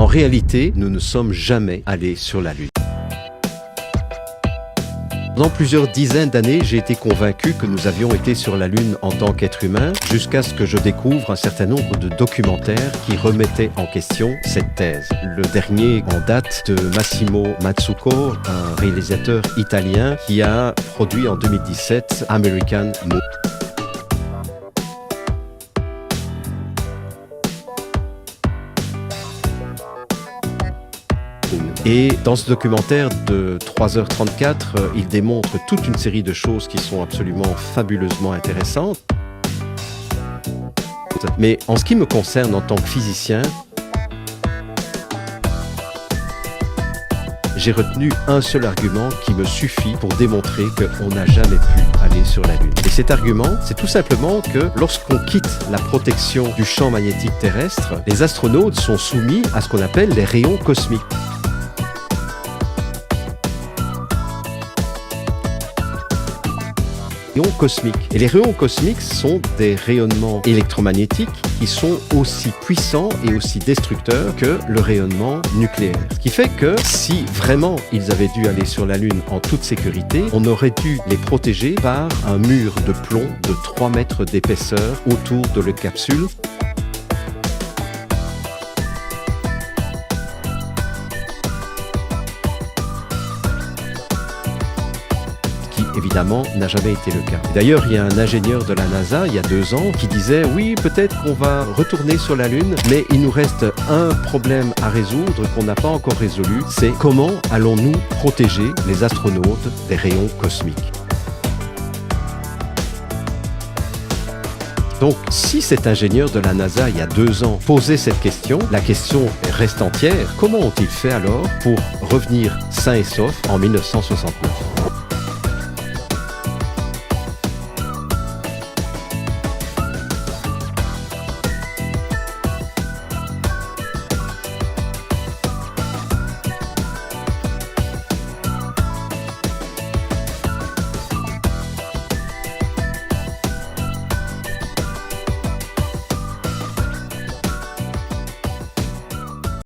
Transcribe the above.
En réalité, nous ne sommes jamais allés sur la Lune. Pendant plusieurs dizaines d'années, j'ai été convaincu que nous avions été sur la Lune en tant qu'être humain, jusqu'à ce que je découvre un certain nombre de documentaires qui remettaient en question cette thèse. Le dernier en date de Massimo Mazzucco, un réalisateur italien qui a produit en 2017 American Moon. Et dans ce documentaire de 3h34, il démontre toute une série de choses qui sont absolument fabuleusement intéressantes. Mais en ce qui me concerne en tant que physicien, j'ai retenu un seul argument qui me suffit pour démontrer qu'on n'a jamais pu aller sur la Lune. Et cet argument, c'est tout simplement que lorsqu'on quitte la protection du champ magnétique terrestre, les astronautes sont soumis à ce qu'on appelle les rayons cosmiques. Cosmiques. Et les rayons cosmiques sont des rayonnements électromagnétiques qui sont aussi puissants et aussi destructeurs que le rayonnement nucléaire. Ce qui fait que si vraiment ils avaient dû aller sur la Lune en toute sécurité, on aurait dû les protéger par un mur de plomb de 3 mètres d'épaisseur autour de la capsule. Évidemment, n'a jamais été le cas. D'ailleurs, il y a un ingénieur de la NASA, il y a 2 ans, qui disait « Oui, peut-être qu'on va retourner sur la Lune, mais il nous reste un problème à résoudre qu'on n'a pas encore résolu, c'est comment allons-nous protéger les astronautes des rayons cosmiques ?» Donc, si cet ingénieur de la NASA, il y a 2 ans, posait cette question, la question reste entière. Comment ont-ils fait alors pour revenir sains et saufs en 1969 ?